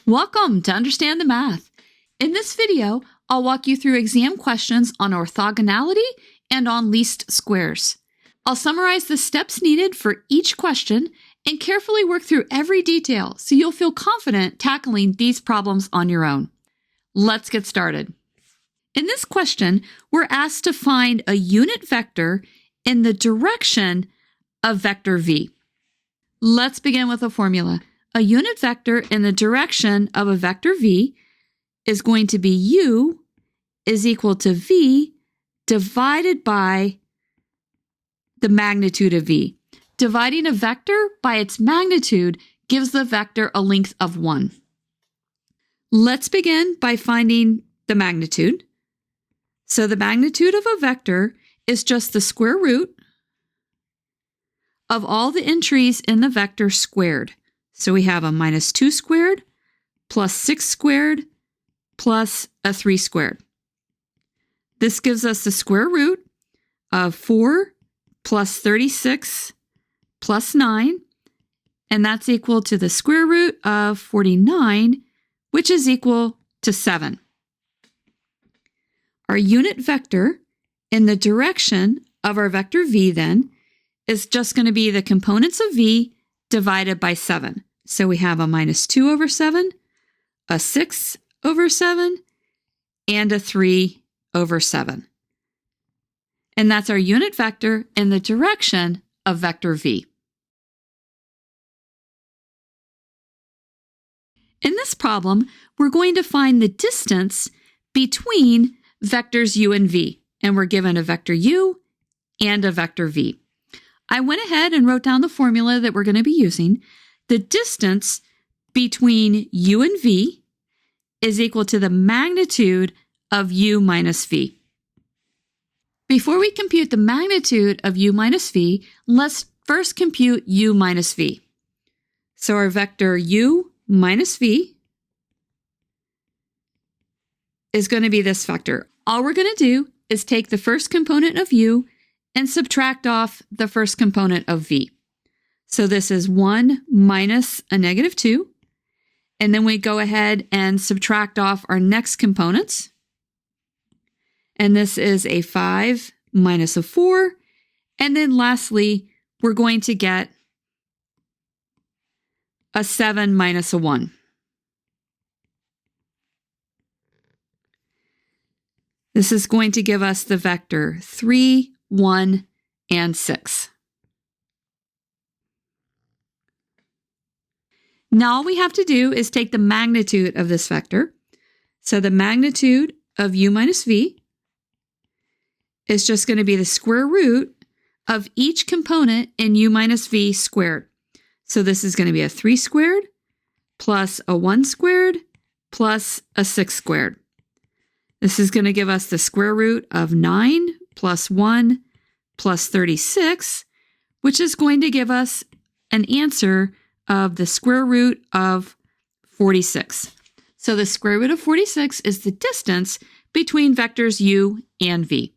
Welcome to Understand the Math. In this video, I'll walk you through exam questions on orthogonality and on least squares. I'll summarize the steps needed for each question and carefully work through every detail so you'll feel confident tackling these problems on your own. Let's get started. In this question, we're asked to find a unit vector in the direction of vector v. Let's begin with a formula. A unit vector in the direction of a vector v is going to be u is equal to v divided by the magnitude of v. Dividing a vector by its magnitude gives the vector a length of 1. Let's begin by finding the magnitude. So the magnitude of a vector is just the square root of all the entries in the vector squared. So we have a minus 2 squared plus 6 squared plus a 3 squared. This gives us the square root of 4 plus 36 plus 9, and that's equal to the square root of 49, which is equal to 7. Our unit vector in the direction of our vector v then is just going to be the components of v divided by 7. So we have a minus 2 over 7, a 6 over 7, and a 3 over 7. And that's our unit vector in the direction of vector v. In this problem, we're going to find the distance between vectors u and v, and we're given a vector u and a vector v. I went ahead and wrote down the formula that we're going to be using. The distance between u and v is equal to the magnitude of u minus v. Before we compute the magnitude of u minus v, let's first compute u minus v. So our vector u minus v is going to be this vector. All we're going to do is take the first component of u and subtract off the first component of v. So this is 1 minus a negative 2. And then we go ahead and subtract off our next components. And this is a 5 minus a 4. And then lastly, we're going to get a 7 minus a 1. This is going to give us the vector 3, 1, and 6. Now all we have to do is take the magnitude of this vector. So the magnitude of u minus v is just going to be the square root of each component in u minus v squared. So this is going to be a 3 squared plus a 1 squared plus a 6 squared. This is going to give us the square root of 9 plus 1 plus 36, which is going to give us an answer of the square root of 46. So the square root of 46 is the distance between vectors u and v.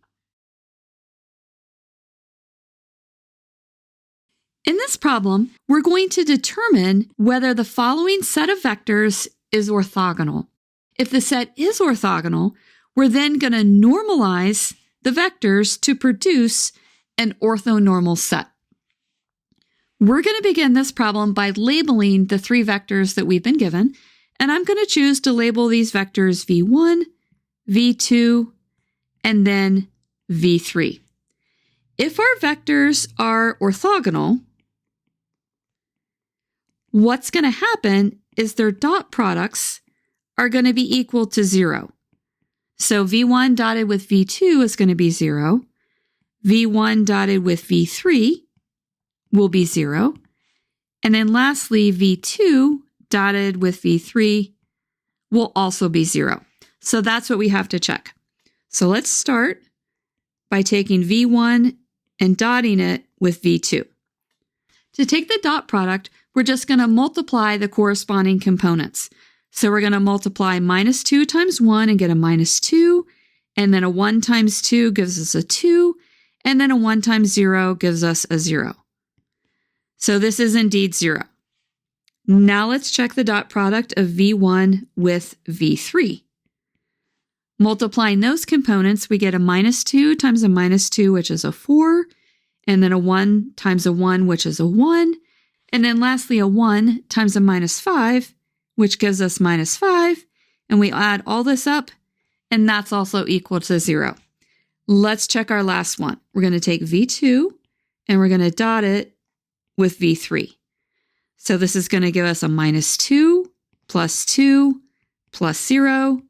In this problem, we're going to determine whether the following set of vectors is orthogonal. If the set is orthogonal, we're then going to normalize the vectors to produce an orthonormal set. We're going to begin this problem by labeling the 3 vectors that we've been given, and I'm going to choose to label these vectors v1, v2, and then v3. If our vectors are orthogonal, what's going to happen is their dot products are going to be equal to 0. So v1 dotted with v2 is going to be 0. v1 dotted with v3 will be 0. And then lastly, v2 dotted with v3 will also be 0. So that's what we have to check. So let's start by taking v1 and dotting it with v2. To take the dot product, we're just going to multiply the corresponding components. So we're going to multiply minus 2 times 1 and get a minus 2, and then a 1 times 2 gives us a 2, and then a 1 times 0 gives us a 0. So this is indeed 0. Now let's check the dot product of V1 with V3. Multiplying those components, we get a -2 times a -2, which is a 4, and then a 1 times a 1, which is a 1, and then lastly a 1 times a -5, which gives us -5, and we add all this up, and that's also equal to 0. Let's check our last one. We're going to take V2, and we're going to dot it with V3. So this is going to give us a -2 plus 2 plus 0,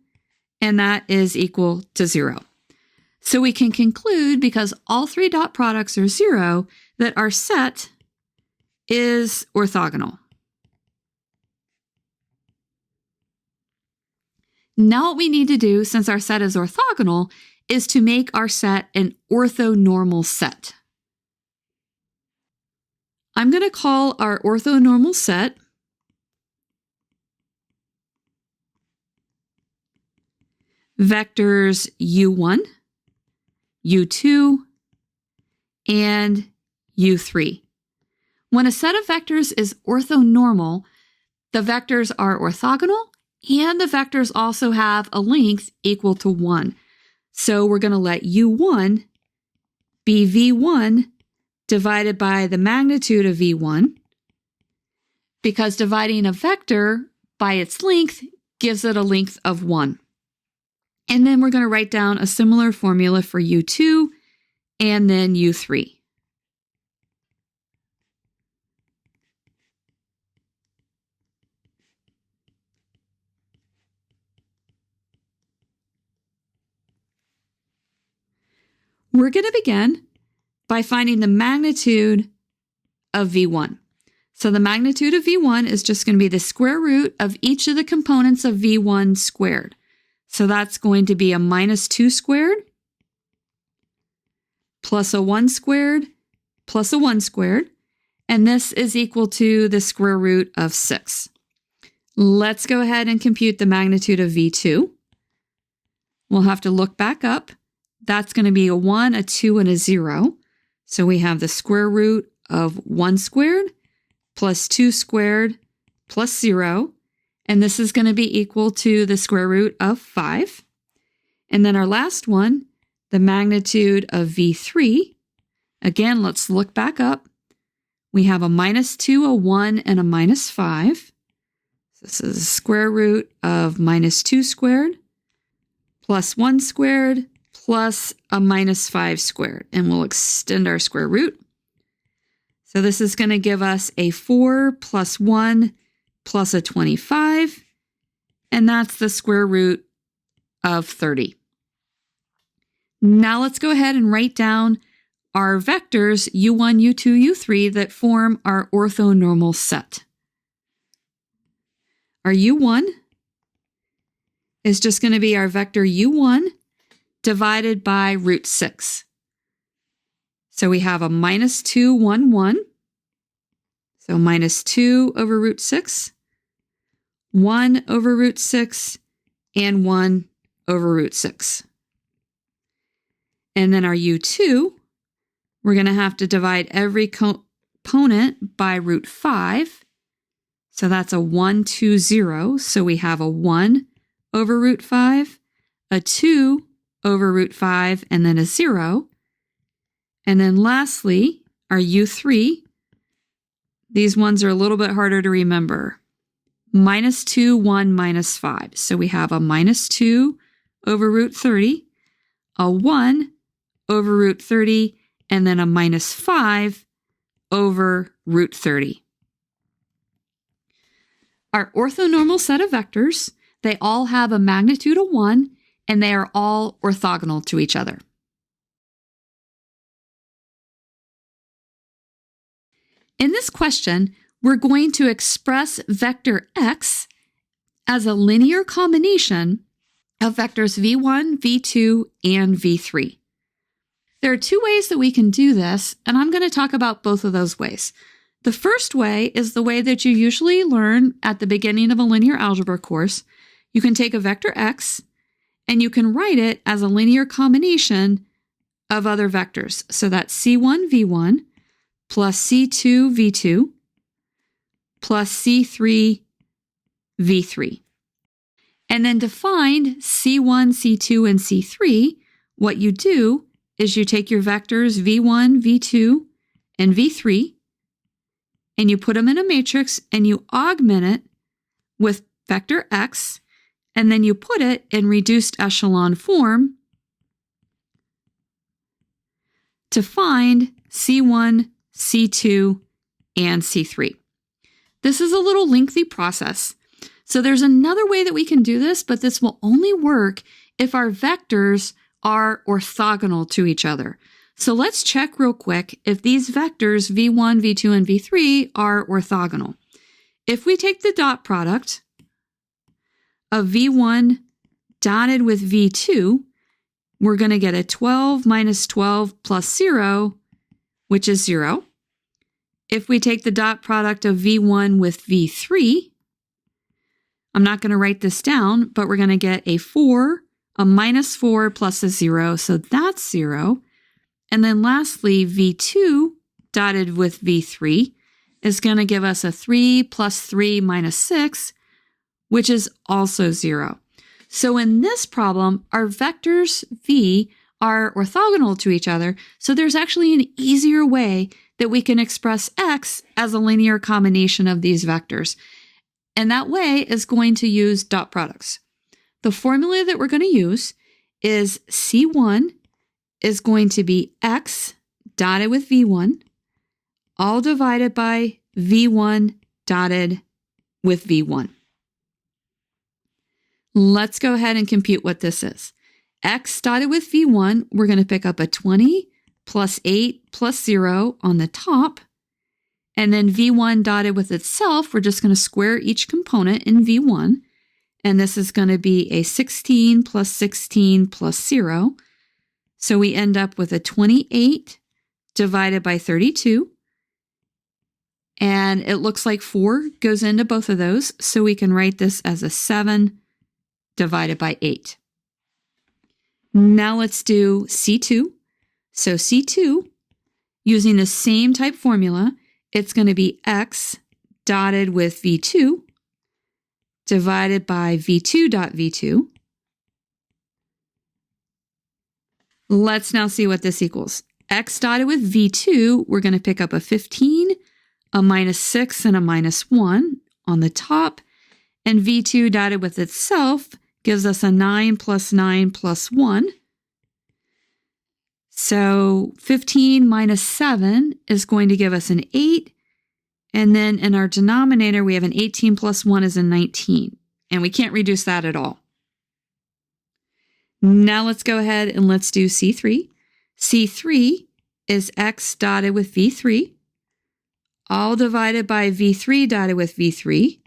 and that is equal to 0. So we can conclude, because all three dot products are 0, that our set is orthogonal. Now what we need to do, since our set is orthogonal, is to make our set an orthonormal set. I'm going to call our orthonormal set vectors u1, u2, and u3. When a set of vectors is orthonormal, the vectors are orthogonal, and the vectors also have a length equal to 1. So we're going to let u1 be v1 divided by the magnitude of v1, because dividing a vector by its length gives it a length of 1. And then we're going to write down a similar formula for u2 and then u3. We're going to begin by finding the magnitude of v1. So the magnitude of v1 is just going to be the square root of each of the components of v1 squared. So that's going to be a -2 squared plus a 1 squared plus a 1 squared, and this is equal to the square root of 6. Let's go ahead and compute the magnitude of v2. We'll have to look back up. That's going to be a 1, a 2, and a 0. So we have the square root of 1 squared plus 2 squared plus 0. And this is going to be equal to the square root of 5. And then our last one, the magnitude of v3. Again, let's look back up. We have a -2, a 1, and a -5. So this is the square root of -2 squared plus 1 squared plus a -5 squared, and we'll extend our square root. So this is going to give us a 4 plus 1 plus a 25, and that's the square root of 30. Now let's go ahead and write down our vectors u1, u2, u3 that form our orthonormal set. Our u1 is just going to be our vector u1 divided by root 6. So we have a -2, 1, 1. So -2 over root 6, 1 over root 6, and 1 over root 6. And then our u2, we're going to have to divide every component by root 5. So that's a 1, 2, 0. So we have a 1 over root 5, a 2 over root 5, and then a 0. And then lastly, our u3, these ones are a little bit harder to remember. -2, 1, -5. So we have a -2 over root 30, a 1 over root 30, and then a -5 over root 30. Our orthonormal set of vectors, they all have a magnitude of 1, and they are all orthogonal to each other. In this question, we're going to express vector x as a linear combination of vectors v1, v2, and v3. There are two ways that we can do this, and I'm going to talk about both of those ways. The first way is the way that you usually learn at the beginning of a linear algebra course. You can take a vector x, and you can write it as a linear combination of other vectors. So that's c1, v1, plus c2, v2, plus C3 V3. And then to find C1, C2, and C3, what you do is you take your vectors V1, V2, and V3, and you put them in a matrix and you augment it with vector X, and then you put it in reduced echelon form to find C1, C2, and C3. This is a little lengthy process. So there's another way that we can do this, but this will only work if our vectors are orthogonal to each other. So let's check real quick if these vectors V1, V2, and V3 are orthogonal. If we take the dot product of V1 dotted with V2, we're going to get a 12 minus 12 plus 0, which is 0. If we take the dot product of V1 with V3, I'm not going to write this down, but we're going to get a 4, a minus 4 plus a 0, so that's 0. And then lastly, V2 dotted with V3 is going to give us a 3 plus 3 minus 6, which is also 0. So in this problem, our vectors V are orthogonal to each other, so there's actually an easier way that we can express X as a linear combination of these vectors. And that way is going to use dot products. The formula that we're going to use is C1 is going to be X dotted with V1, all divided by V1 dotted with V1. Let's go ahead and compute what this is. X dotted with V1, we're going to pick up a 20 plus 8 plus 0 on the top. And then V1 dotted with itself, we're just going to square each component in V1. And this is going to be a 16 plus 16 plus 0. So we end up with a 28 divided by 32. And it looks like 4 goes into both of those. So we can write this as a 7 divided by 8. Now let's do C2. So C2, using the same type formula, it's going to be X dotted with V2 divided by V2 dot V2. Let's now see what this equals. X dotted with V2, we're going to pick up a 15, a minus 6, and a minus 1 on the top. And V2 dotted with itself gives us a 9 plus 9 plus 1. So 15 minus 7 is going to give us an 8. And then in our denominator, we have an 18 plus 1 is a 19. And we can't reduce that at all. Now let's go ahead and let's do C3. C3 is X dotted with V3, all divided by V3 dotted with V3.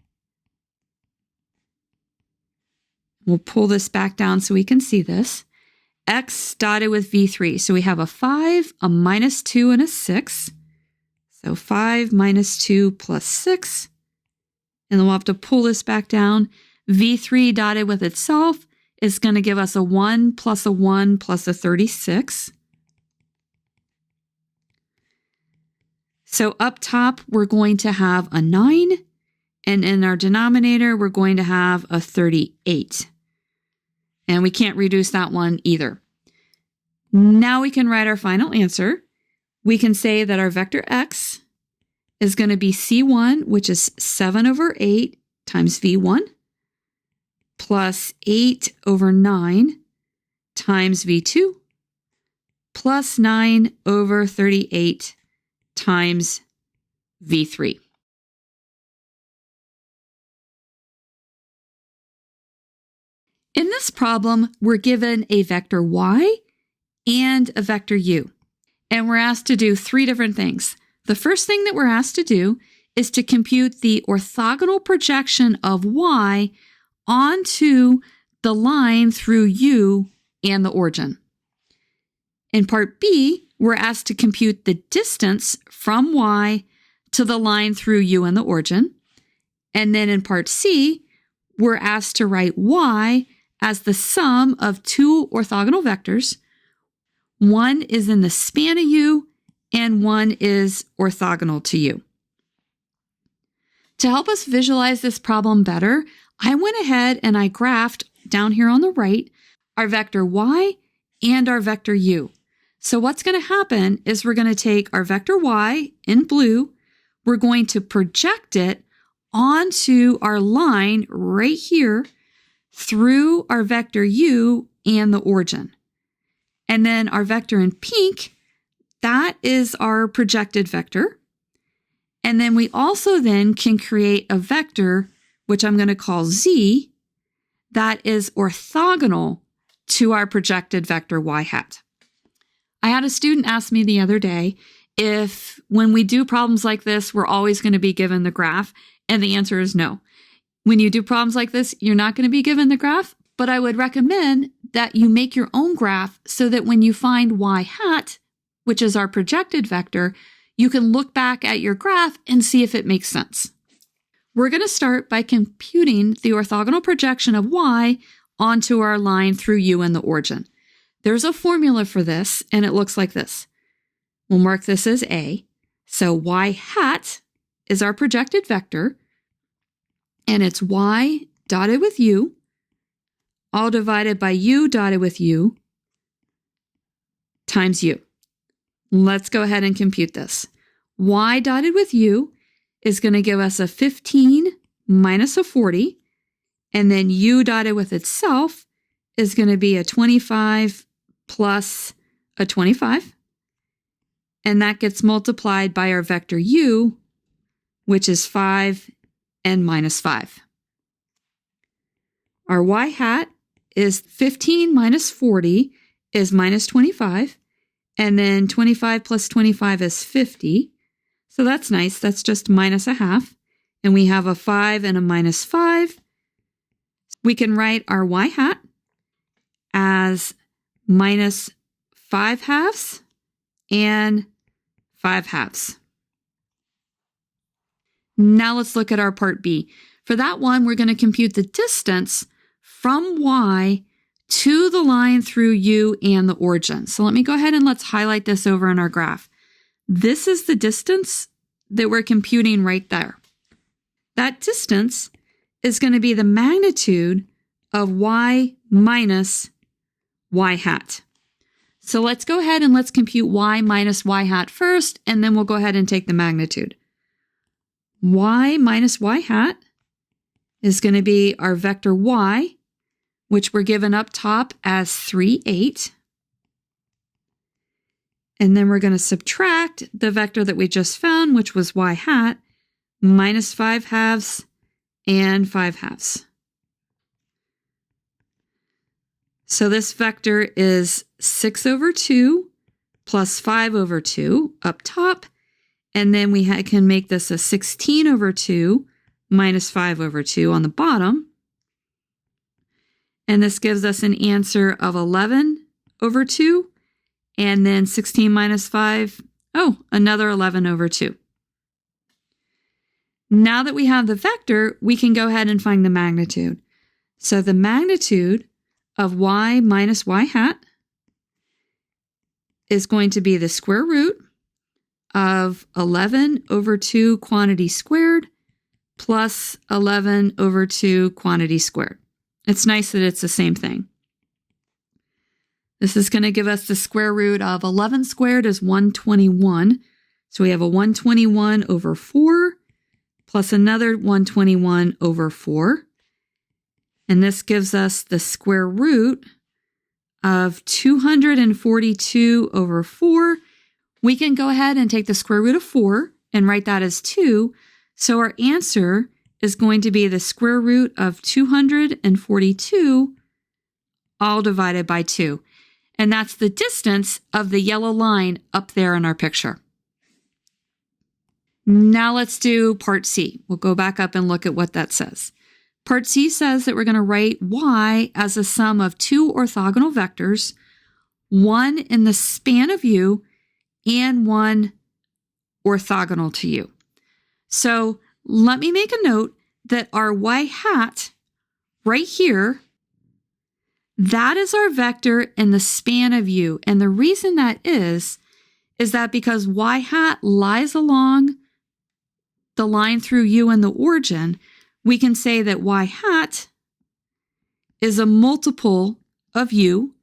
We'll pull this back down so we can see this. X dotted with V3. So we have a 5, a minus 2, and a 6. So 5 minus 2 plus 6. And then we'll have to pull this back down. V3 dotted with itself is going to give us a 1 plus a 1 plus a 36. So up top, we're going to have a 9. And in our denominator, we're going to have a 38. And we can't reduce that one either. Now we can write our final answer. We can say that our vector X is going to be C1, which is 7 over 8 times V1, plus 8 over 9 times V2, plus 9 over 38 times V3. In this problem, we're given a vector y and a vector u, and we're asked to do 3 different things. The first thing that we're asked to do is to compute the orthogonal projection of y onto the line through u and the origin. In part B, we're asked to compute the distance from y to the line through u and the origin. And then in part C, we're asked to write y as the sum of 2 orthogonal vectors. One is in the span of u, and one is orthogonal to u. To help us visualize this problem better, I went ahead and I graphed down here on the right our vector y and our vector u. So what's going to happen is we're going to take our vector y in blue, we're going to project it onto our line right here through our vector u and the origin. And then our vector in pink, that is our projected vector. And then we also then can create a vector, which I'm going to call z, that is orthogonal to our projected vector y hat. I had a student ask me the other day if when we do problems like this, we're always going to be given the graph, and the answer is no. When you do problems like this, you're not going to be given the graph, but I would recommend that you make your own graph so that when you find y hat, which is our projected vector, you can look back at your graph and see if it makes sense. We're going to start by computing the orthogonal projection of y onto our line through u and the origin. There's a formula for this, and it looks like this. We'll mark this as A. So y hat is our projected vector, and it's y dotted with u, all divided by u dotted with u, times u. Let's go ahead and compute this. Y dotted with u is going to give us a 15 minus a 40, and then u dotted with itself is going to be a 25 plus a 25, and that gets multiplied by our vector u, which is 5 and minus 5. Our y hat is 15 minus 40 is minus 25, and then 25 plus 25 is 50. So that's nice. That's just minus a half. And we have a 5 and a minus 5. We can write our y hat as minus 5 halves and 5 halves. Now let's look at our part B. For that one, we're going to compute the distance from y to the line through u and the origin. So let me go ahead and let's highlight this over in our graph. This is the distance that we're computing right there. That distance is going to be the magnitude of y minus y hat. So let's go ahead and let's compute y minus y hat first, and then we'll go ahead and take the magnitude. Y minus y hat is going to be our vector y, which we're given up top as 3, 8. And then we're going to subtract the vector that we just found, which was y hat, minus 5 halves and 5 halves. So this vector is 6 over 2 plus 5 over 2 up top. And then we can make this a 16 over 2 minus 5 over 2 on the bottom. And this gives us an answer of 11 over 2. And then 16 minus 5, another 11 over 2. Now that we have the vector, we can go ahead and find the magnitude. So the magnitude of y minus y hat is going to be the square root of 11 over 2 quantity squared plus 11 over 2 quantity squared. It's nice that it's the same thing. This is going to give us the square root of 11 squared is 121. So we have a 121 over 4 plus another 121 over 4. And this gives us the square root of 242 over 4. We can go ahead and take the square root of 4 and write that as 2. So our answer is going to be the square root of 242 all divided by 2. And that's the distance of the yellow line up there in our picture. Now let's do part C. We'll go back up and look at what that says. Part C says that we're going to write y as a sum of two orthogonal vectors, one in the span of u and one orthogonal to u. So let me make a note that our y hat right here, that is our vector in the span of u. And the reason that is that because y hat lies along the line through U and the origin, we can say that y hat is a multiple of U.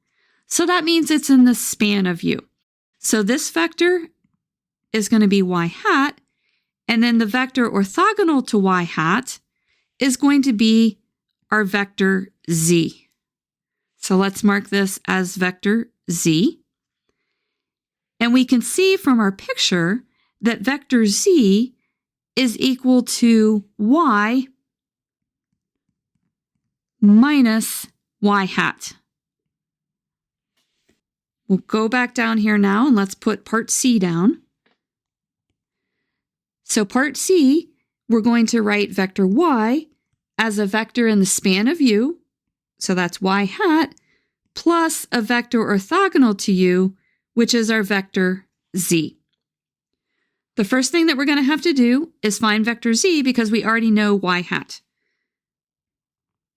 So that means it's in the span of U. So this vector is going to be y hat, and then the vector orthogonal to y hat is going to be our vector z. So let's mark this as vector z. And we can see from our picture that vector z is equal to y minus y hat. We'll go back down here now and let's put part C down. So part C, we're going to write vector y as a vector in the span of U, so that's y hat, plus a vector orthogonal to U, which is our vector z. The first thing that we're going to have to do is find vector z because we already know y hat.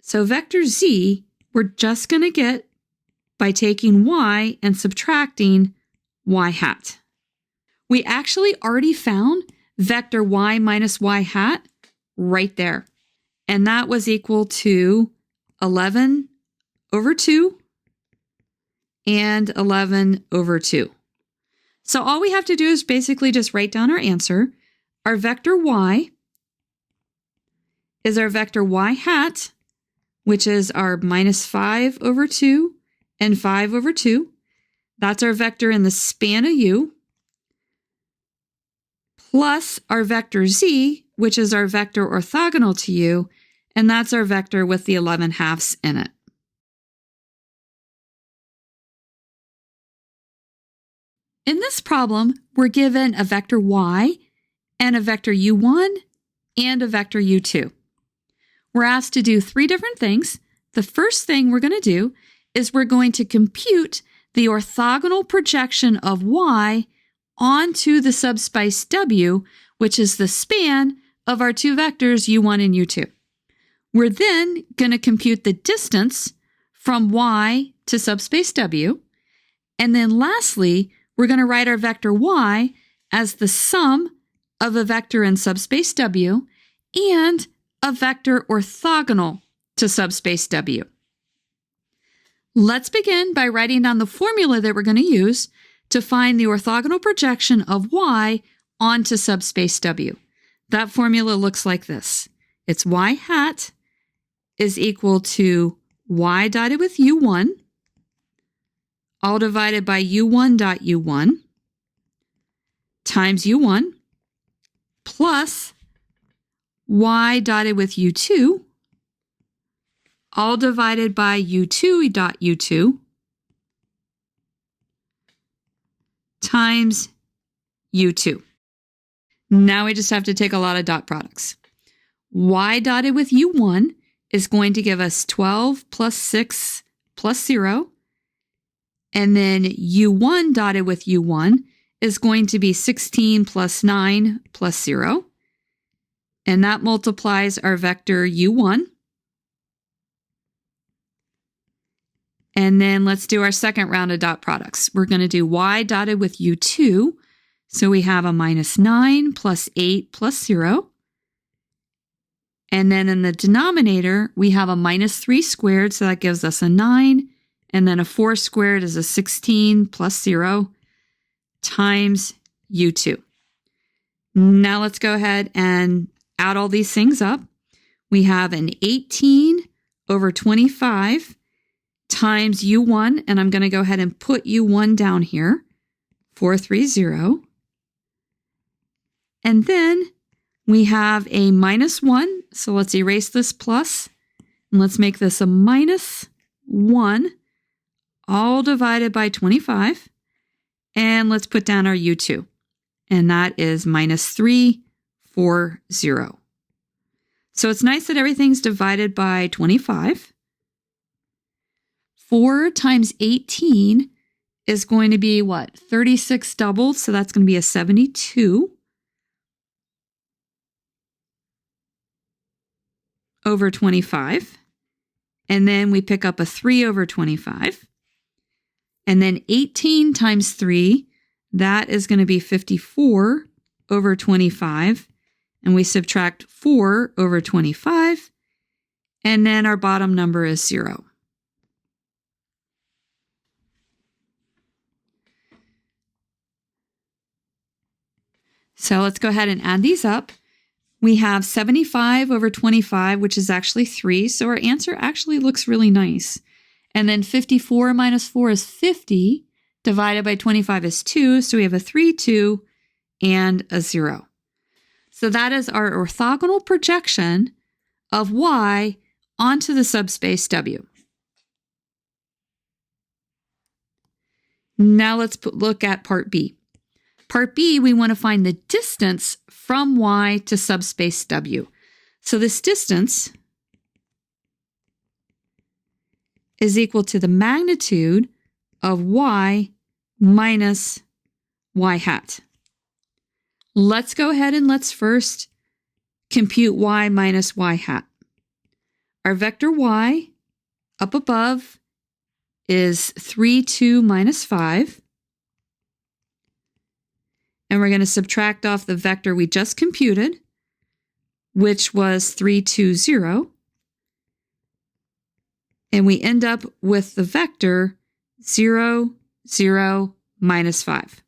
So vector z, we're just going to get by taking y and subtracting y hat. We actually already found vector y minus y hat right there. And that was equal to 11 over 2 and 11 over 2. So all we have to do is basically just write down our answer. Our vector y is our vector y hat, which is our minus 5 over 2 and 5 over 2. That's our vector in the span of U, plus our vector z, which is our vector orthogonal to U, and that's our vector with the 11 halves in it. In this problem, we're given a vector y and a vector u1 and a vector u2. We're asked to do three different things. The first thing we're going to do is we're going to compute the orthogonal projection of y onto the subspace W, which is the span of our two vectors u1 and u2. We're then going to compute the distance from y to subspace W. And then lastly, we're going to write our vector y as the sum of a vector in subspace W and a vector orthogonal to subspace W. Let's begin by writing down the formula that we're going to use to find the orthogonal projection of y onto subspace W. That formula looks like this. It's y hat is equal to y dotted with u1, all divided by u1 dot u1 times u1 plus y dotted with u2, all divided by u2 dot u2 times u2. Now we just have to take a lot of dot products. Y dotted with u1 is going to give us 12 plus 6 plus 0. And then u1 dotted with u1 is going to be 16 plus 9 plus 0. And that multiplies our vector u1. And then let's do our second round of dot products. We're going to do y dotted with u2. So we have a minus 9 plus 8 plus 0. And then in the denominator, we have a minus 3 squared, so that gives us a 9. And then a 4 squared is a 16 plus 0 times u2. Now let's go ahead and add all these things up. We have an 18 over 25 times u1, and I'm going to go ahead and put u1 down here, 430. And then we have a minus 1, so let's erase this plus, and let's make this a minus 1, all divided by 25. And let's put down our u2, and that is minus 340. So it's nice that everything's divided by 25. 4 times 18 is going to be what? 36 doubled, so that's going to be a 72 over 25. And then we pick up a 3 over 25. And then 18 times 3, that is going to be 54 over 25. and we subtract 4 over 25, and then our bottom number is 0. So let's go ahead and add these up. We have 75 over 25, which is actually 3, so our answer actually looks really nice. And then 54 minus 4 is 50, divided by 25 is 2, so we have a 3, 2, and a 0. So that is our orthogonal projection of y onto the subspace W. Now let's look at part B. Part B, we want to find the distance from y to subspace W. So this distance is equal to the magnitude of y minus y hat. Let's go ahead and let's first compute y minus y hat. Our vector y up above is 3, 2 minus 5. And we're going to subtract off the vector we just computed, which was 3, 2, 0. And we end up with the vector 0, 0, minus 5.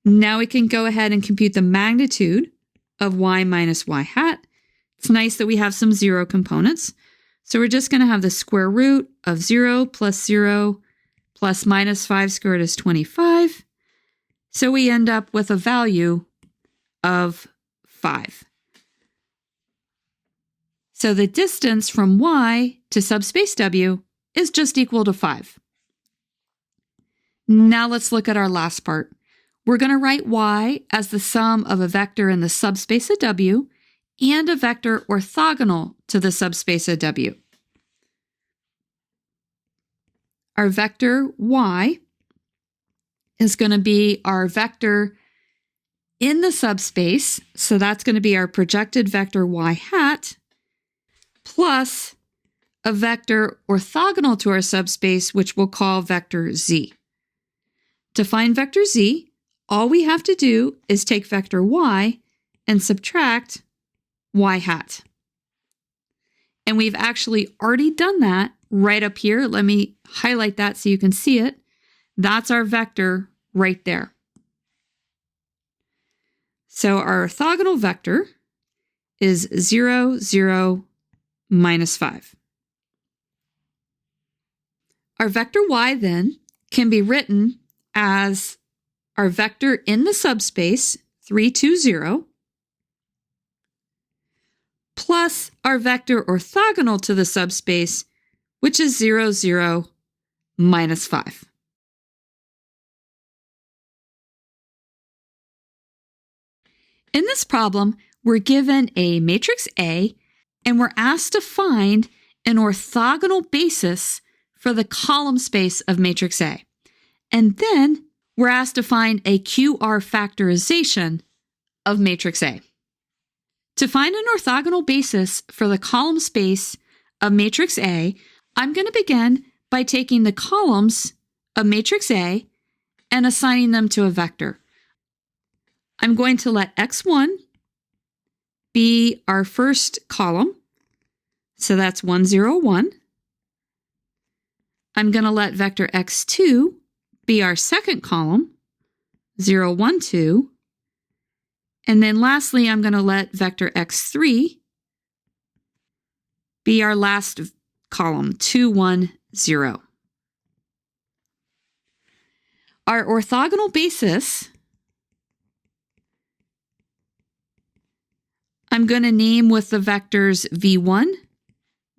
Now we can go ahead and compute the magnitude of y minus y hat. It's nice that we have some 0 components. So we're just going to have the square root of 0 plus minus 5 squared is 25. So we end up with a value of 5. So the distance from y to subspace W is just equal to 5. Now let's look at our last part. We're going to write y as the sum of a vector in the subspace of W and a vector orthogonal to the subspace of W. Our vector y is going to be our vector in the subspace, so that's going to be our projected vector y hat, plus a vector orthogonal to our subspace, which we'll call vector z. To find vector z, all we have to do is take vector y and subtract y hat. And we've actually already done that right up here. Let me highlight that so you can see it. That's our vector right there. So our orthogonal vector is 0, 0, minus 5. Our vector y then can be written as our vector in the subspace, 3, 2, 0, plus our vector orthogonal to the subspace, which is 0, 0, minus 5. In this problem, we're given a matrix A, and we're asked to find an orthogonal basis for the column space of matrix A. And then we're asked to find a QR factorization of matrix A. To find an orthogonal basis for the column space of matrix A, I'm going to begin by taking the columns of matrix A and assigning them to a vector. I'm going to let x1 be our first column, so that's 1, 0, 1. I'm going to let vector x2 be our second column, 0, 1, 2. And then lastly, I'm going to let vector x3 be our last column, 2, 1, 0. Our orthogonal basis, I'm going to name with the vectors v1,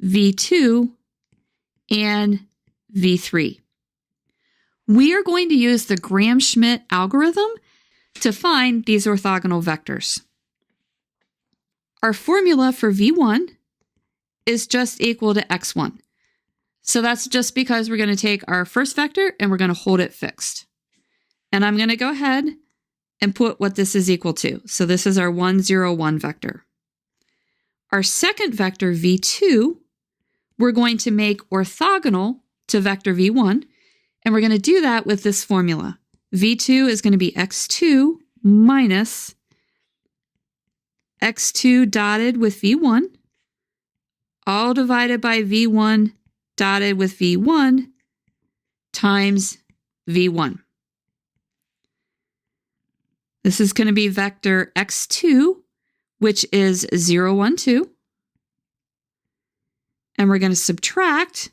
v2, and v3. We are going to use the Gram-Schmidt algorithm to find these orthogonal vectors. Our formula for v1 is just equal to x1. So that's just because we're going to take our first vector and we're going to hold it fixed. And I'm going to go ahead and put what this is equal to. So this is our 1, 0, 1 vector. Our second vector, v2, we're going to make orthogonal to vector v1, and we're going to do that with this formula. v2 is going to be x2 minus x2 dotted with v1, all divided by v1 dotted with v1 times v1. This is going to be vector x2, which is 0, 1, 2. And we're going to subtract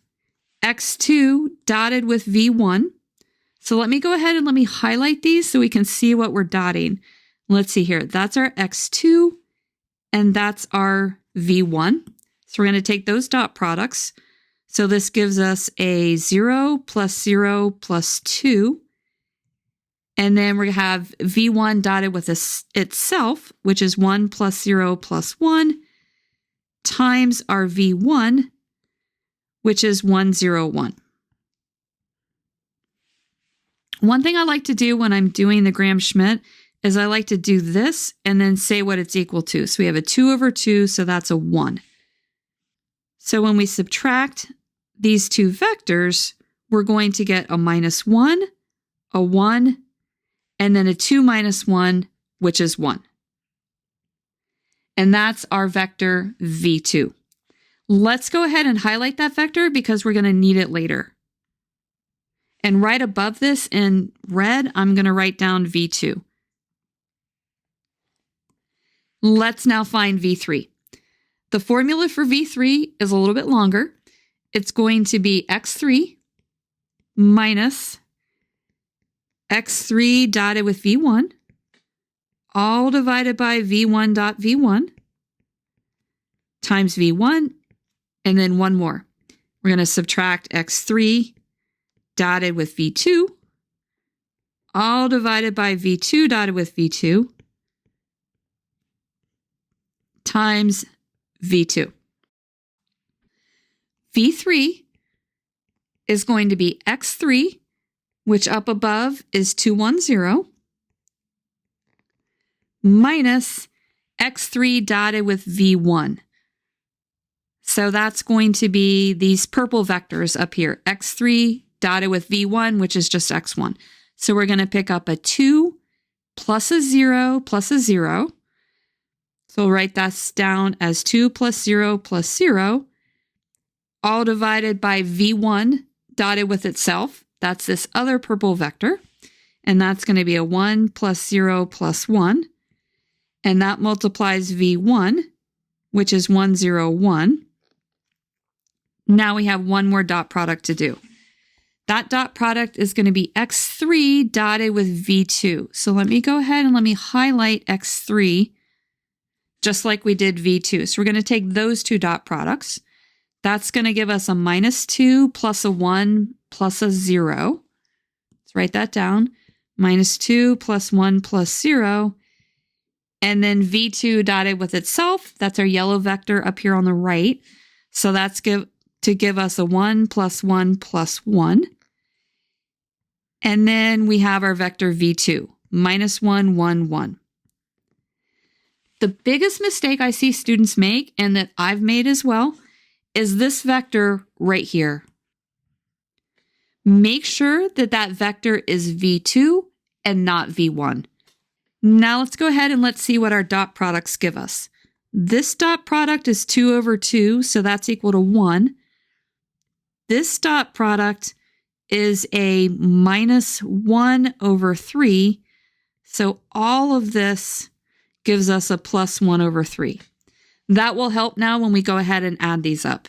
x2 dotted with v1. So let me go ahead and let me highlight these so we can see what we're dotting. Let's see here. That's our x2, and that's our v1. So we're going to take those dot products. So this gives us a 0 plus 0 plus 2. And then we're going to have v1 dotted with itself, which is 1 plus 0 plus 1, times our v1, which is 1, 0, 1. One thing I like to do when I'm doing the Gram-Schmidt is I like to do this and then say what it's equal to. So we have a 2 over 2, so that's a 1. So when we subtract these two vectors, we're going to get a minus 1, a 1, and then a 2 minus 1, which is 1. And that's our vector v2. Let's go ahead and highlight that vector because we're going to need it later. And right above this in red, I'm going to write down v2. Let's now find v3. The formula for v3 is a little bit longer. It's going to be x3 minus x3 dotted with v1, all divided by v1 dot v1 times v1, and then one more. We're going to subtract x3 dotted with v2, all divided by v2 dotted with v2 times v2. v3 is going to be x3, which up above is 210, minus x3 dotted with v1. So that's going to be these purple vectors up here, x3 dotted with v1, which is just x1. So we're going to pick up a 2 plus a 0 plus a 0. So we'll write that down as 2 plus 0 plus 0, all divided by v1 dotted with itself. That's this other purple vector. And that's going to be a 1 plus 0 plus 1. And that multiplies v1, which is 1, 0, 1. Now we have one more dot product to do. That dot product is going to be x3 dotted with v2. So let me go ahead and let me highlight x3 just like we did v2. So we're going to take those two dot products. That's going to give us a minus 2 plus a 1 plus a 0. Let's write that down. Minus 2 plus 1 plus 0. And then v2 dotted with itself. That's our yellow vector up here on the right. So that's to give us a 1 plus 1 plus 1. And then we have our vector v2, minus 1, 1, 1. The biggest mistake I see students make, and that I've made as well, is this vector right here. Make sure that that vector is v2 and not v1. Now let's go ahead and let's see what our dot products give us. This dot product is 2 over 2, so that's equal to 1. This dot product is a minus 1 over 3, so all of this gives us a plus 1 over 3. That will help now when we go ahead and add these up.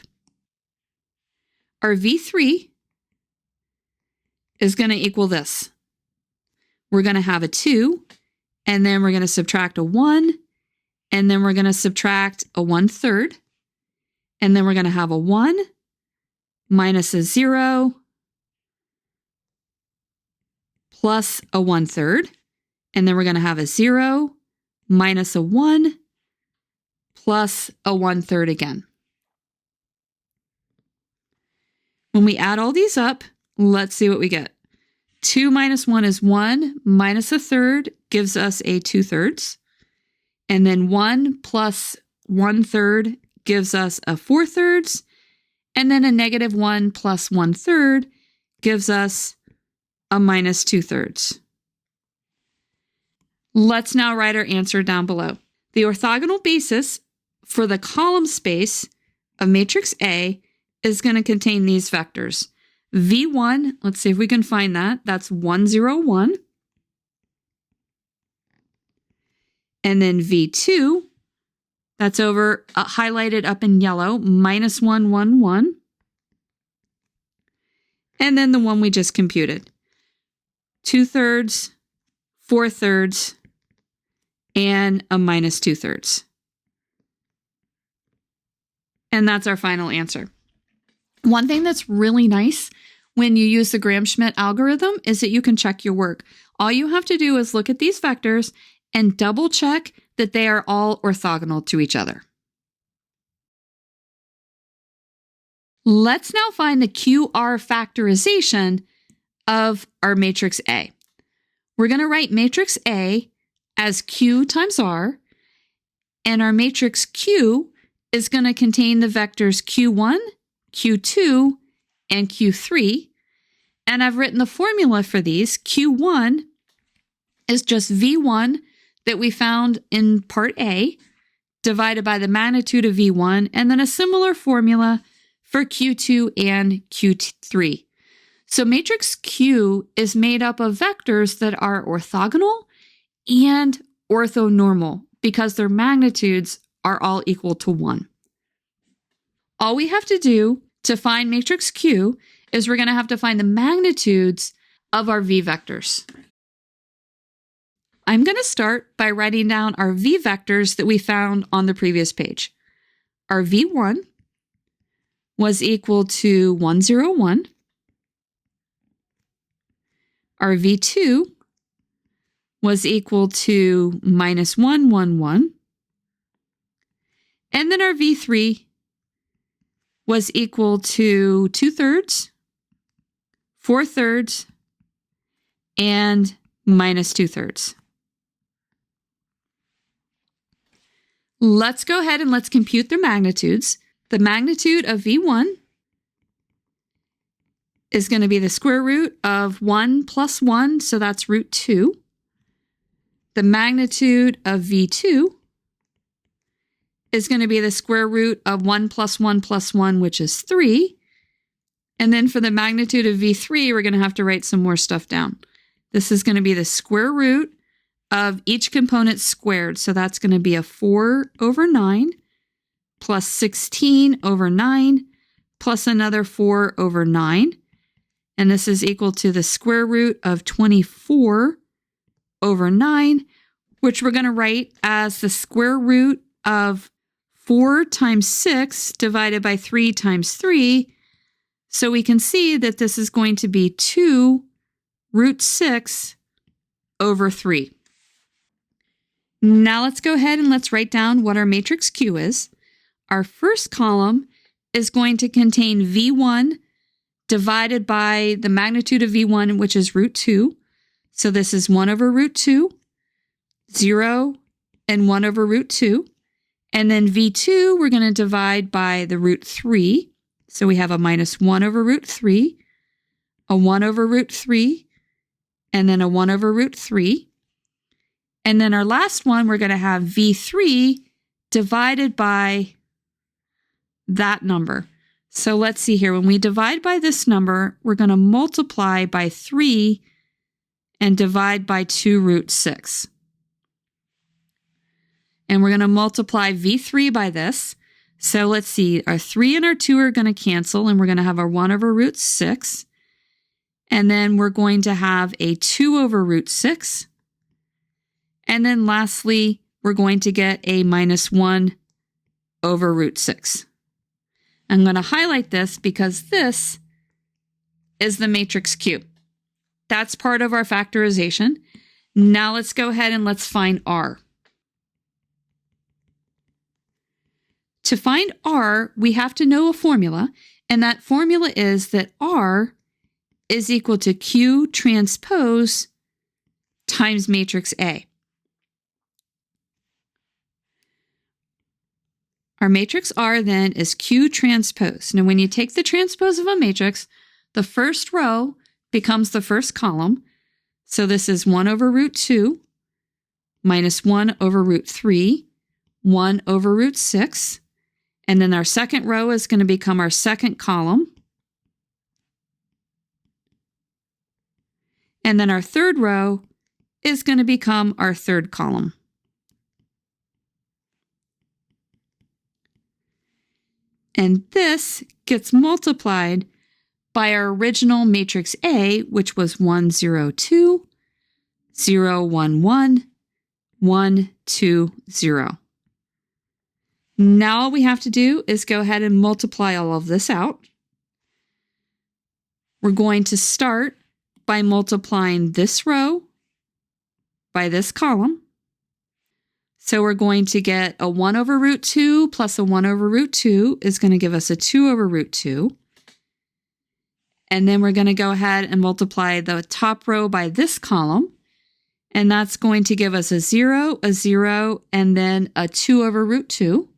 Our v3 is going to equal this. We're going to have a 2, and then we're going to subtract a 1, and then we're going to subtract a 1/3, and then we're going to have a 1 minus a 0 plus a 1/3, and then we're going to have a 0 minus a 1 plus a 1/3 again. When we add all these up, let's see what we get. 2 minus 1 is 1, minus a 1/3 gives us a 2/3. And then 1 plus 1/3 gives us a 4/3. And then a negative 1 plus 1/3 gives us a minus 2/3. Let's now write our answer down below. The orthogonal basis for the column space of matrix A is going to contain these vectors. V1, let's see if we can find that. That's 1, 0, 1. And then V2, that's over highlighted up in yellow, minus 1, 1, 1. And then the one we just computed. 2/3, 4/3, and a minus 2/3. And that's our final answer. One thing that's really nice when you use the Gram-Schmidt algorithm is that you can check your work. All you have to do is look at these vectors and double check that they are all orthogonal to each other. Let's now find the QR factorization of our matrix A. We're going to write matrix A as Q times R, and our matrix Q is going to contain the vectors Q1, Q2, and Q3. And I've written the formula for these. Q1 is just V1 that we found in part A divided by the magnitude of V1, and then a similar formula for Q2 and Q3. So matrix Q is made up of vectors that are orthogonal and orthonormal because their magnitudes are all equal to 1. All we have to do to find matrix Q is we're going to have to find the magnitudes of our V vectors. I'm going to start by writing down our V vectors that we found on the previous page. Our V1 was equal to 1, 0, 1. Our V2 was equal to minus 1, 1, 1. And then our V3 was equal to 2/3, 4/3, and minus 2/3. Let's go ahead and let's compute their magnitudes. The magnitude of V1 is going to be the square root of 1 plus 1, so that's root 2. The magnitude of V2 is going to be the square root of 1 plus 1 plus 1, which is 3. And then for the magnitude of V3, we're going to have to write some more stuff down. This is going to be the square root of each component squared. So that's going to be a 4 over 9 plus 16 over 9 plus another 4 over 9. And this is equal to the square root of 24 over 9, which we're going to write as the square root of 4 times 6 divided by 3 times 3. So we can see that this is going to be 2 root 6 over 3. Now let's go ahead and let's write down what our matrix Q is. Our first column is going to contain V1 divided by the magnitude of V1, which is root 2. So this is 1 over root 2, 0, and 1 over root 2. And then V2, we're going to divide by the root 3. So we have a minus 1 over root 3, a 1 over root 3, and then a 1 over root 3. And then our last one, we're going to have V3 divided by that number. So let's see here. When we divide by this number, we're going to multiply by 3 and divide by 2 root 6. And we're going to multiply V3 by this. So let's see. Our 3 and our 2 are going to cancel, and we're going to have our 1 over root 6. And then we're going to have a 2 over root 6. And then lastly, we're going to get a minus 1 over root 6. I'm going to highlight this because this is the matrix Q. That's part of our factorization. Now let's go ahead and let's find R. To find R, we have to know a formula, and that formula is that R is equal to Q transpose times matrix A. Our matrix R then is Q transpose. Now when you take the transpose of a matrix, the first row becomes the first column. So this is 1 over root 2 minus 1 over root 3, 1 over root 6. And then our second row is going to become our second column. And then our third row is going to become our third column. And this gets multiplied by our original matrix A, which was 1, 0, 2, 0, 1, 1, 1, 2, 0. Now all we have to do is go ahead and multiply all of this out. We're going to start by multiplying this row by this column. So we're going to get a 1 over root 2 plus a 1 over root 2 is going to give us a 2 over root 2. And then we're going to go ahead and multiply the top row by this column. And that's going to give us a 0, and then a 2 over root 2.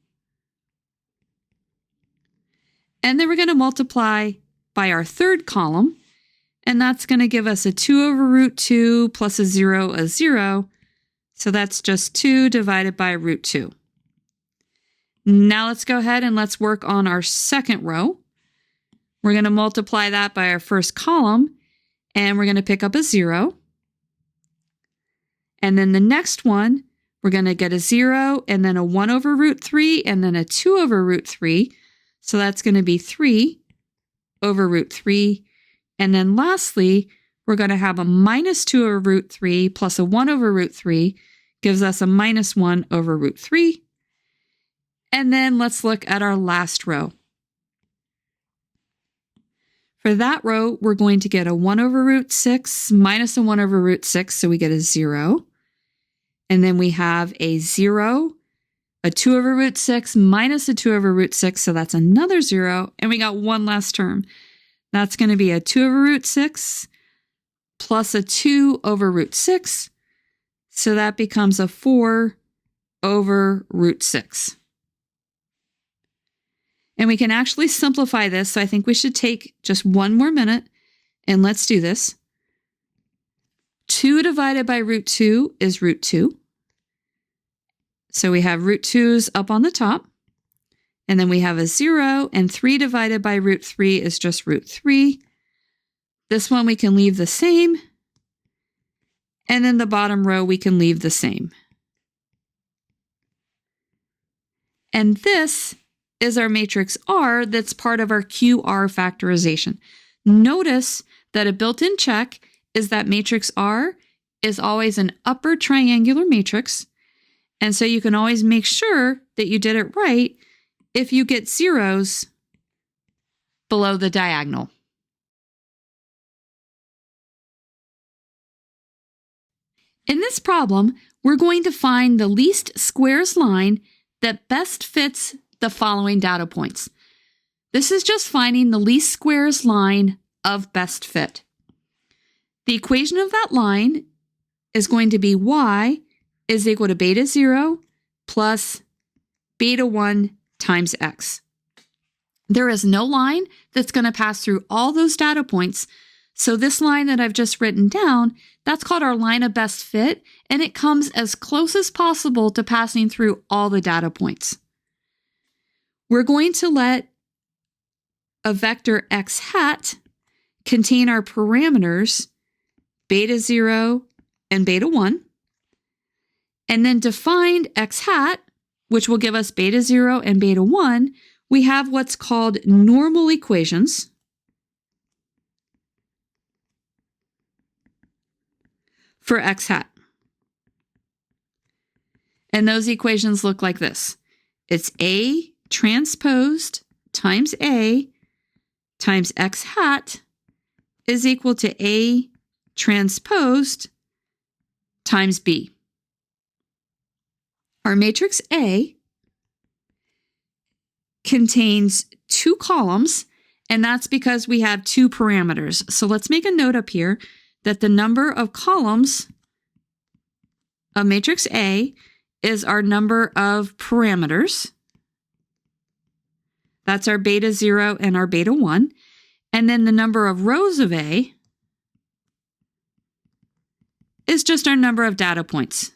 And then we're going to multiply by our third column. And that's going to give us a 2 over root 2 plus a 0. So that's just 2 divided by root 2. Now let's go ahead and let's work on our second row. We're going to multiply that by our first column, and we're going to pick up a 0. And then the next one, we're going to get a 0, and then a 1 over root 3, and then a 2 over root 3. So that's going to be 3 over root 3. And then lastly, we're going to have a minus 2 over root 3 plus a 1 over root 3 gives us a minus 1 over root 3. And then let's look at our last row. For that row, we're going to get a 1 over root 6 minus a 1 over root 6, so we get a 0. And then we have a 0, a 2 over root 6 minus a 2 over root 6, so that's another 0. And we got one last term. That's going to be a 2 over root 6 plus a 2 over root 6. So that becomes a 4 over root 6. And we can actually simplify this, so I think we should take just one more minute and let's do this. 2 divided by root 2 is root 2. So we have root 2's up on the top. And then we have a 0, and 3 divided by root 3 is just root 3. This one we can leave the same. And then the bottom row we can leave the same. And this is our matrix R that's part of our QR factorization. Notice that a built-in check is that matrix R is always an upper triangular matrix. And so you can always make sure that you did it right if you get zeros below the diagonal. In this problem, we're going to find the least squares line that best fits the following data points. This is just finding the least squares line of best fit. The equation of that line is going to be y is equal to beta 0 plus beta 1 times x. There is no line that's going to pass through all those data points. So this line that I've just written down, that's called our line of best fit, and it comes as close as possible to passing through all the data points. We're going to let a vector x hat contain our parameters beta 0 and beta 1, and then define x hat, which will give us beta 0 and beta 1, we have what's called normal equations. For x hat. And those equations look like this. It's A transposed times A times x hat is equal to A transposed times B. Our matrix A contains 2 columns, and that's because we have 2 parameters. So let's make a note up here that the number of columns of matrix A is our number of parameters. That's our beta 0 and our beta 1. And then the number of rows of A is just our number of data points.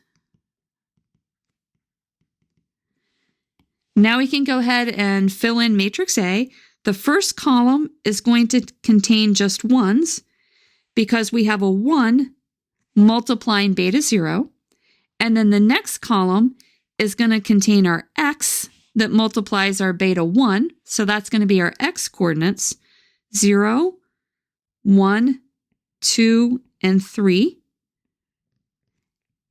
Now we can go ahead and fill in matrix A. The first column is going to contain just ones because we have a 1 multiplying beta 0. And then the next column is going to contain our x that multiplies our beta 1. So that's going to be our x coordinates, 0, 1, 2, and 3.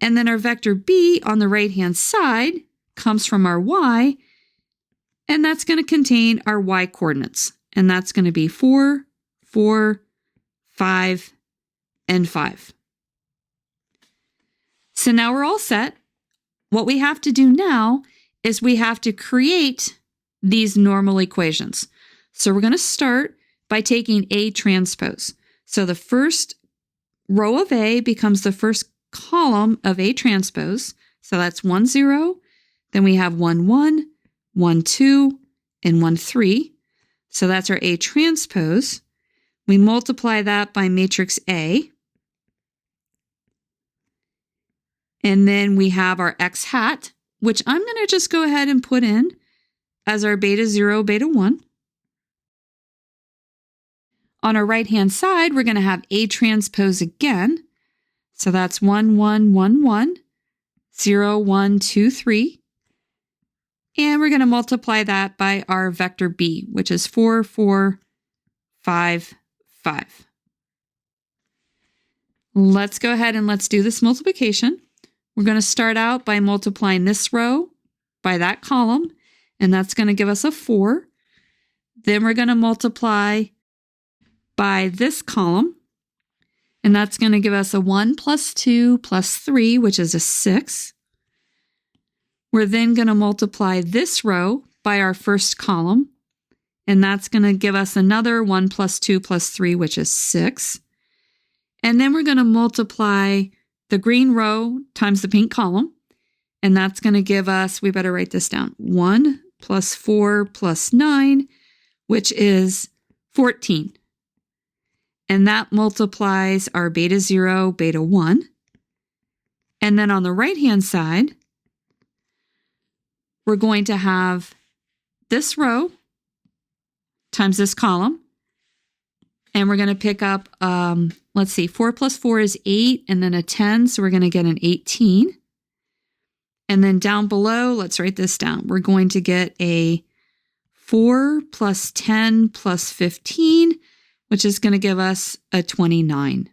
And then our vector b on the right-hand side comes from our y, and that's going to contain our y coordinates. And that's going to be 4, 4, 5, and 5. So now we're all set. What we have to do now is we have to create these normal equations. So we're going to start by taking A transpose. So the first row of A becomes the first column of A transpose. So that's 1, 0. Then we have 1, 1, 1, 2, and 1, 3. So that's our A transpose. We multiply that by matrix A. And then we have our x hat, which I'm going to just go ahead and put in as our beta 0, beta 1. On our right-hand side, we're going to have A transpose again. So that's 1, 1, 1, 1, 0, 1, 2, 3. And we're going to multiply that by our vector B, which is 4, 4, 5, 5. Let's go ahead and let's do this multiplication. We're going to start out by multiplying this row by that column, and that's going to give us a 4. Then we're going to multiply by this column, and that's going to give us a 1 plus 2 plus 3, which is a 6. We're then going to multiply this row by our first column, and that's going to give us another 1 plus 2 plus 3, which is 6. And then we're going to multiply the green row times the pink column, and that's going to give us, we better write this down, 1 plus 4 plus 9, which is 14. And that multiplies our beta 0, beta 1. And then on the right-hand side, we're going to have this row times this column. And we're going to pick up, let's see, 4 plus 4 is 8, and then a 10, so we're going to get an 18. And then down below, let's write this down. We're going to get a 4 plus 10 plus 15, which is going to give us a 29.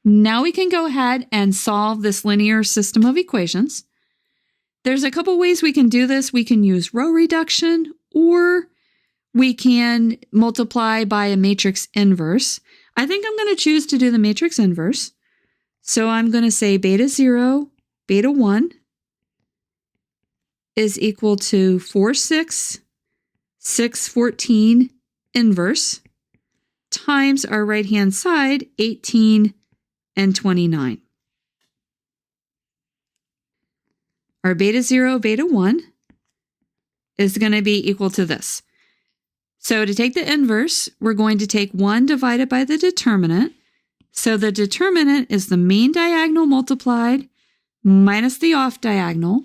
Now we can go ahead and solve this linear system of equations. There's a couple ways we can do this. We can use row reduction, or we can multiply by a matrix inverse. I think I'm going to choose to do the matrix inverse. So I'm going to say beta 0, beta 1 is equal to 4, 6, 6, 14 inverse times our right-hand side, 18 and 29. Our beta 0, beta 1 is going to be equal to this. So to take the inverse, we're going to take 1 divided by the determinant. So the determinant is the main diagonal multiplied minus the off diagonal.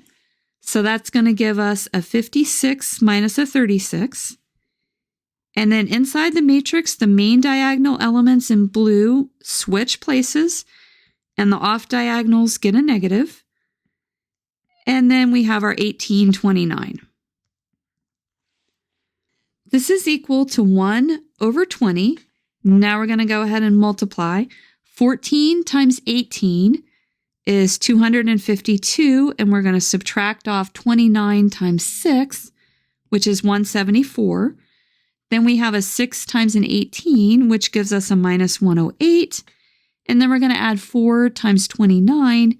So that's going to give us a 56 minus a 36. And then inside the matrix, the main diagonal elements in blue switch places, and the off diagonals get a negative. And then we have our 1829. This is equal to 1 over 20. Now we're going to go ahead and multiply. 14 times 18 is 252, and we're going to subtract off 29 times 6, which is 174. Then we have a 6 times an 18, which gives us a minus 108. And then we're going to add 4 times 29,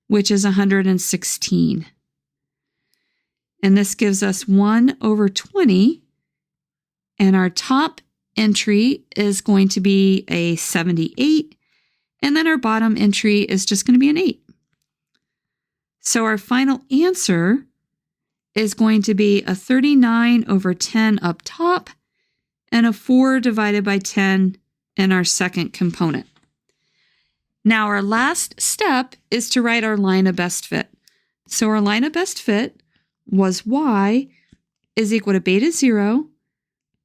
which is 116. And this gives us 1 over 20. And our top entry is going to be a 78. And then our bottom entry is just going to be an 8. So our final answer is going to be a 39 over 10 up top and a 4 divided by 10 in our second component. Now our last step is to write our line of best fit. So our line of best fit was y is equal to beta 0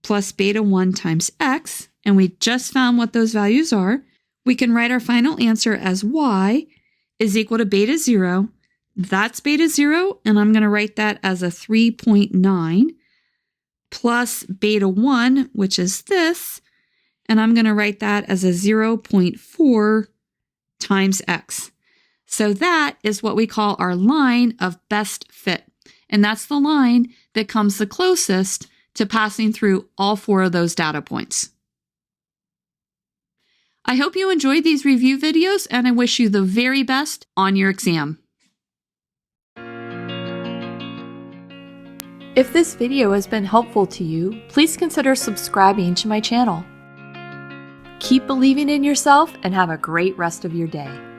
plus beta 1 times x, and we just found what those values are. We can write our final answer as y is equal to beta 0. That's beta 0, and I'm going to write that as a 3.9 plus beta 1, which is this, and I'm going to write that as a 0.4 times x. So that is what we call our line of best fit. And that's the line that comes the closest to passing through all 4 of those data points. I hope you enjoyed these review videos, and I wish you the very best on your exam. If this video has been helpful to you, please consider subscribing to my channel. Keep believing in yourself and have a great rest of your day.